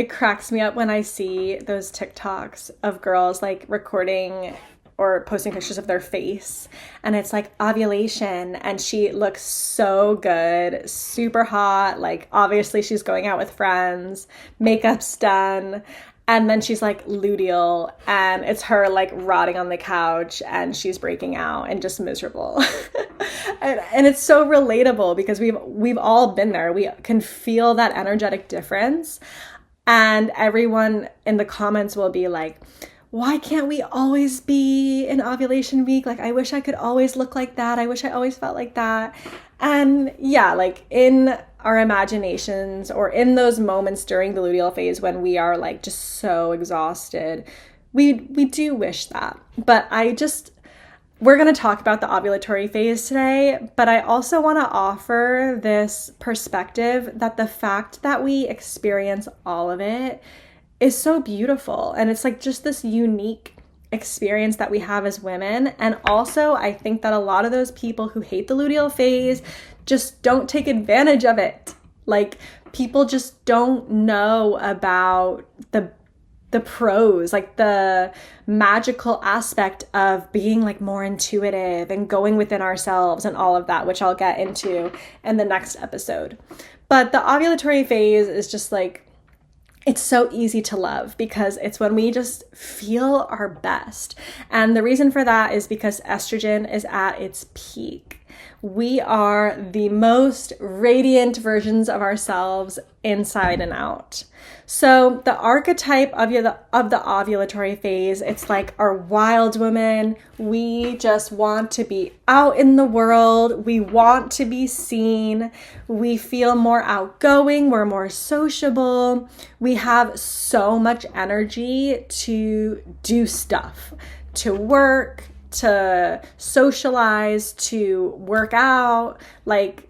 It cracks me up when I see those TikToks of girls like recording or posting pictures of their face, and it's like ovulation, and she looks so good, super hot, like obviously she's going out with friends, makeup's done, and then she's like luteal, and it's her like rotting on the couch, and she's breaking out and just miserable. And it's so relatable because we've all been there. We can feel that energetic difference, and everyone in the comments will be like, why can't we always be in ovulation week? Like, I wish I could always look like that. I wish I always felt like that. And yeah, like in our imaginations or in those moments during the luteal phase when we are like just so exhausted, we do wish that. But we're going to talk about the ovulatory phase today, but I also want to offer this perspective that the fact that we experience all of it is so beautiful. And it's like just this unique experience that we have as women. And also, I think that a lot of those people who hate the luteal phase just don't take advantage of it. Like, people just don't know about the pros, like the magical aspect of being like more intuitive and going within ourselves and all of that, which I'll get into in the next episode. But the ovulatory phase is just like, it's so easy to love because it's when we just feel our best. And the reason for that is because estrogen is at its peak. We are the most radiant versions of ourselves inside and out. So the archetype of the ovulatory phase, it's like our wild woman. We just want to be out in the world. We want to be seen. We feel more outgoing. We're more sociable. We have so much energy to do stuff, to work, to socialize, to work out. Like,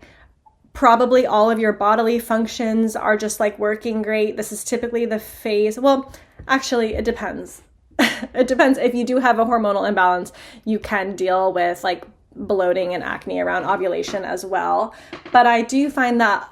probably all of your bodily functions are just like working great. This is typically the phase. Well, actually, it depends. It depends. If you do have a hormonal imbalance, you can deal with like bloating and acne around ovulation as well. But I do find that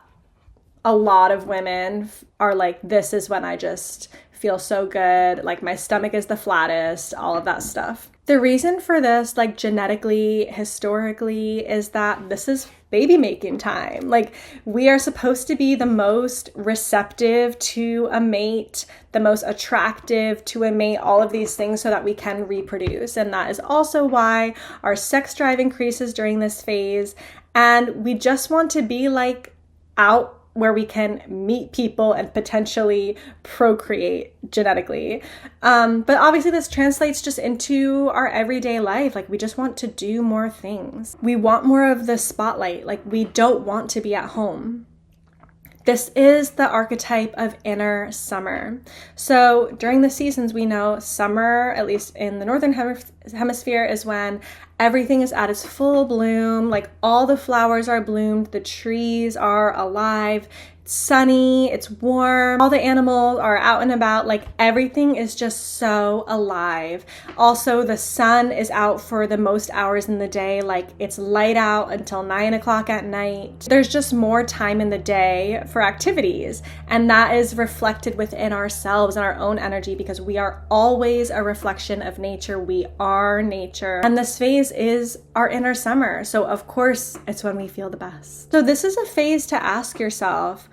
a lot of women are like, this is when I just feel so good. Like, my stomach is the flattest, all of that stuff. The reason for this, like genetically, historically, is that this is baby making time. Like, we are supposed to be the most receptive to a mate, the most attractive to a mate, all of these things so that we can reproduce. And that is also why our sex drive increases during this phase. And we just want to be like out where we can meet people and potentially procreate genetically. But obviously this translates just into our everyday life. Like, we just want to do more things. We want more of the spotlight. Like, we don't want to be at home. This is the archetype of inner summer. So during the seasons, we know summer, at least in the northern hemisphere, is when everything is at its full bloom. Like, all the flowers are bloomed, the trees are alive, it's sunny, it's warm, all the animals are out and about. Like, everything is just so alive. Also, the sun is out for the most hours in the day. Like, it's light out until 9 o'clock at night. There's just more time in the day for activities, and that is reflected within ourselves and our own energy because we are always a reflection of nature. We are nature, and this phase is our inner summer. So of course, it's when we feel the best. So this is a phase to ask yourself,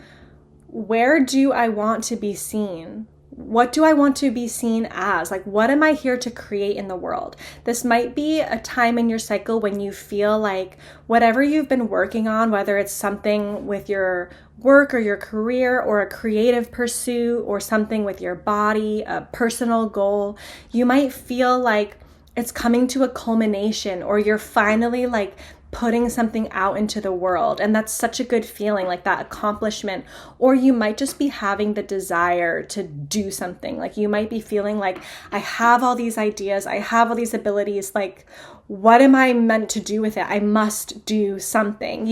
where do I want to be seen? What do I want to be seen as? Like, what am I here to create in the world? This might be a time in your cycle when you feel like whatever you've been working on, whether it's something with your work or your career or a creative pursuit or something with your body, a personal goal, you might feel like it's coming to a culmination, or you're finally like putting something out into the world. And that's such a good feeling, like that accomplishment. Or you might just be having the desire to do something. Like, you might be feeling like, I have all these ideas, I have all these abilities. Like, what am I meant to do with it? I must do something.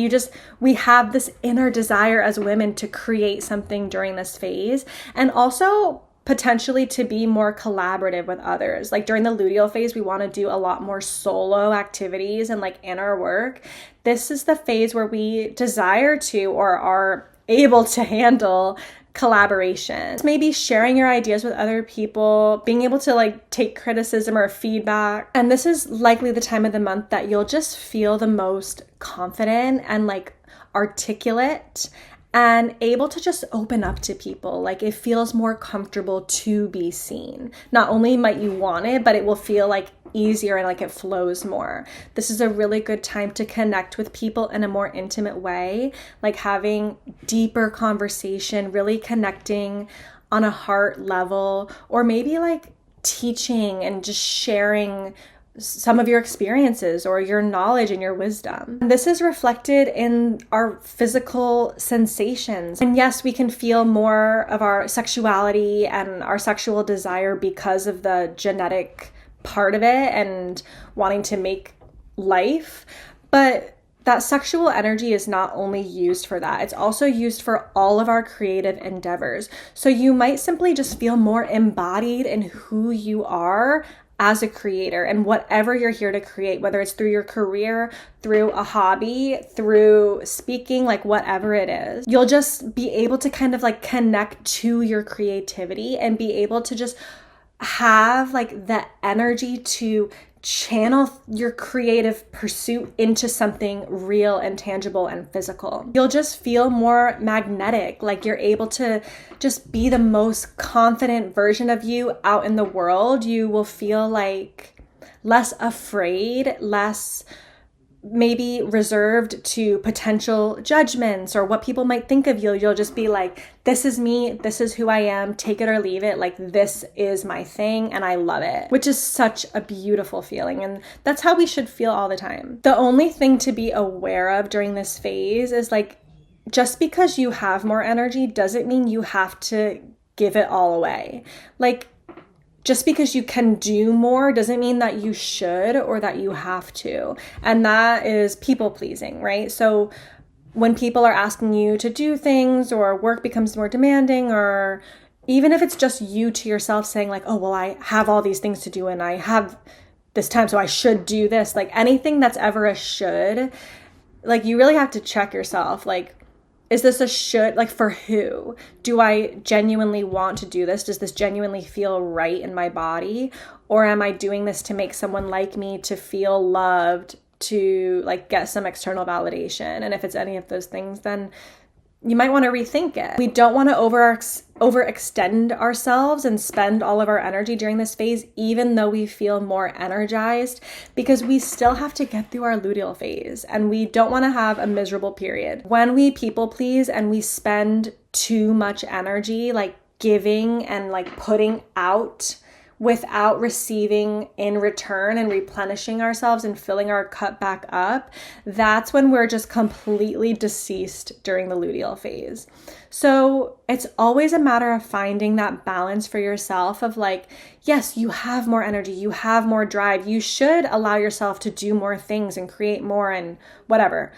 We have this inner desire as women to create something during this phase. And also potentially to be more collaborative with others. Like, during the luteal phase, we want to do a lot more solo activities and like inner work. This is the phase where we desire to, or are able to handle, collaboration. Maybe sharing your ideas with other people, being able to like take criticism or feedback. And this is likely the time of the month that you'll just feel the most confident and like articulate and able to just open up to people. Like it feels more comfortable to be seen. Not only might you want it, but it will feel like easier and like it flows more. This is a really good time to connect with people in a more intimate way, like having deeper conversation, really connecting on a heart level, or maybe like teaching and just sharing some of your experiences or your knowledge and your wisdom. And this is reflected in our physical sensations. And yes, we can feel more of our sexuality and our sexual desire because of the genetic part of it and wanting to make life. But that sexual energy is not only used for that, it's also used for all of our creative endeavors. So you might simply just feel more embodied in who you are as a creator and whatever you're here to create, whether it's through your career, through a hobby, through speaking, like whatever it is. You'll just be able to kind of like connect to your creativity and be able to just have like the energy to channel your creative pursuit into something real and tangible and physical. You'll just feel more magnetic, like you're able to just be the most confident version of you out in the world. You will feel like less afraid, less maybe reserved to potential judgments or what people might think of you. You'll just be like, this is me, this is who I am, take it or leave it, like this is my thing and I love it, which is such a beautiful feeling. And that's how we should feel all the time. The only thing to be aware of during this phase is like, just because you have more energy doesn't mean you have to give it all away. Like, just because you can do more doesn't mean that you should or that you have to. And that is people pleasing, right? So when people are asking you to do things or work becomes more demanding, or even if it's just you to yourself saying like, oh, well, I have all these things to do and I have this time, so I should do this. Like anything that's ever a should, like you really have to check yourself. Like, is this a should? Like for who? Do I genuinely want to do this? Does this genuinely feel right in my body? Or am I doing this to make someone like me, to feel loved, to like get some external validation? And if it's any of those things, then you might want to rethink it. We don't want to overextend ourselves and spend all of our energy during this phase, even though we feel more energized, because we still have to get through our luteal phase and we don't want to have a miserable period. When we people please and we spend too much energy, like giving and like putting out without receiving in return and replenishing ourselves and filling our cup back up, that's when we're just completely deceased during the luteal phase. So it's always a matter of finding that balance for yourself of like, yes, you have more energy, you have more drive, you should allow yourself to do more things and create more and whatever.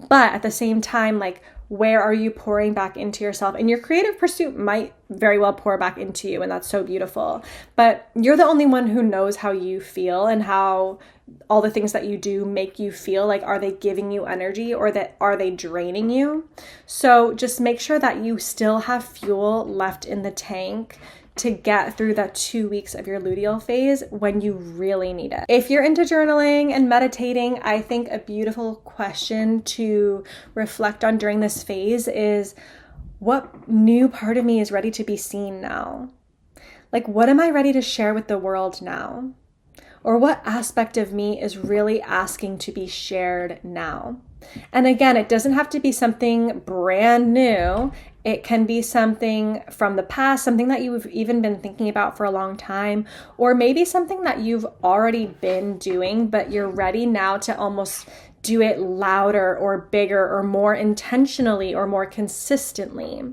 But at the same time, like, where are you pouring back into yourself? And your creative pursuit might very well pour back into you, and that's so beautiful. But you're the only one who knows how you feel and how all the things that you do make you feel. Like, are they giving you energy or are they draining you? So just make sure that you still have fuel left in the tank to get through that 2 weeks of your luteal phase when you really need it. If you're into journaling and meditating, I think a beautiful question to reflect on during this phase is, what new part of me is ready to be seen now? Like, what am I ready to share with the world now? Or what aspect of me is really asking to be shared now? And again, it doesn't have to be something brand new. It can be something from the past, something that you've even been thinking about for a long time, or maybe something that you've already been doing, but you're ready now to almost do it louder or bigger or more intentionally or more consistently.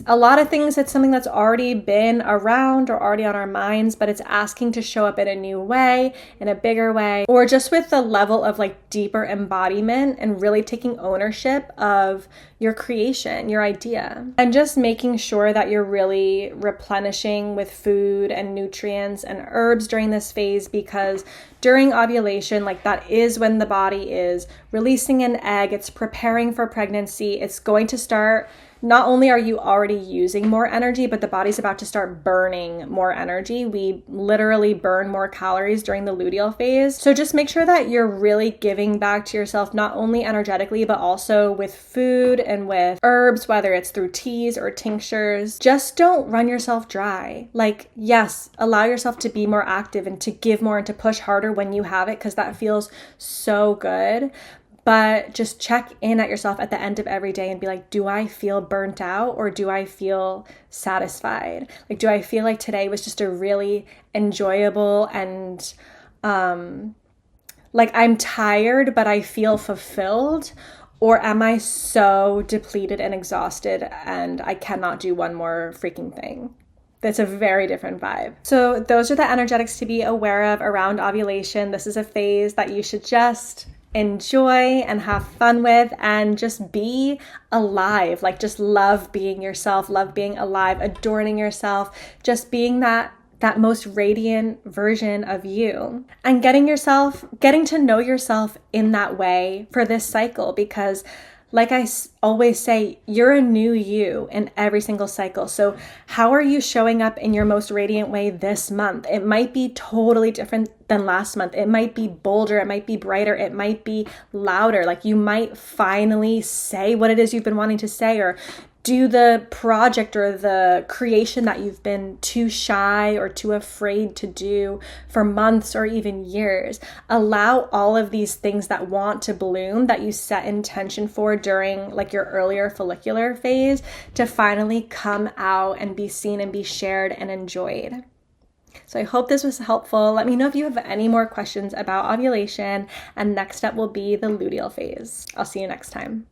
A lot of things, it's something that's already been around or already on our minds, but it's asking to show up in a new way, in a bigger way, or just with the level of like deeper embodiment and really taking ownership of your creation, your idea, and just making sure that you're really replenishing with food and nutrients and herbs during this phase, because during ovulation, like that is when the body is releasing an egg, it's preparing for pregnancy, it's going to start not only are you already using more energy, but the body's about to start burning more energy. We literally burn more calories during the luteal phase. So just make sure that you're really giving back to yourself, not only energetically, but also with food and with herbs, whether it's through teas or tinctures. Just don't run yourself dry. Like, yes, allow yourself to be more active and to give more and to push harder when you have it, because that feels so good. But just check in at yourself at the end of every day and be like, do I feel burnt out or do I feel satisfied? Like, do I feel like today was just a really enjoyable and like I'm tired, but I feel fulfilled? Or am I so depleted and exhausted and I cannot do one more freaking thing? That's a very different vibe. So those are the energetics to be aware of around ovulation. This is a phase that you should just enjoy and have fun with and just be alive. Like, just love being yourself, love being alive, adorning yourself, just being that most radiant version of you, and getting to know yourself in that way for this cycle. Because like I always say, you're a new you in every single cycle. So how are you showing up in your most radiant way this month? It might be totally different than last month. It might be bolder. It might be brighter. It might be louder. Like, you might finally say what it is you've been wanting to say, or do the project or the creation that you've been too shy or too afraid to do for months or even years. Allow all of these things that want to bloom, that you set intention for during like your earlier follicular phase, to finally come out and be seen and be shared and enjoyed. So I hope this was helpful. Let me know if you have any more questions about ovulation, and next up will be the luteal phase. I'll see you next time.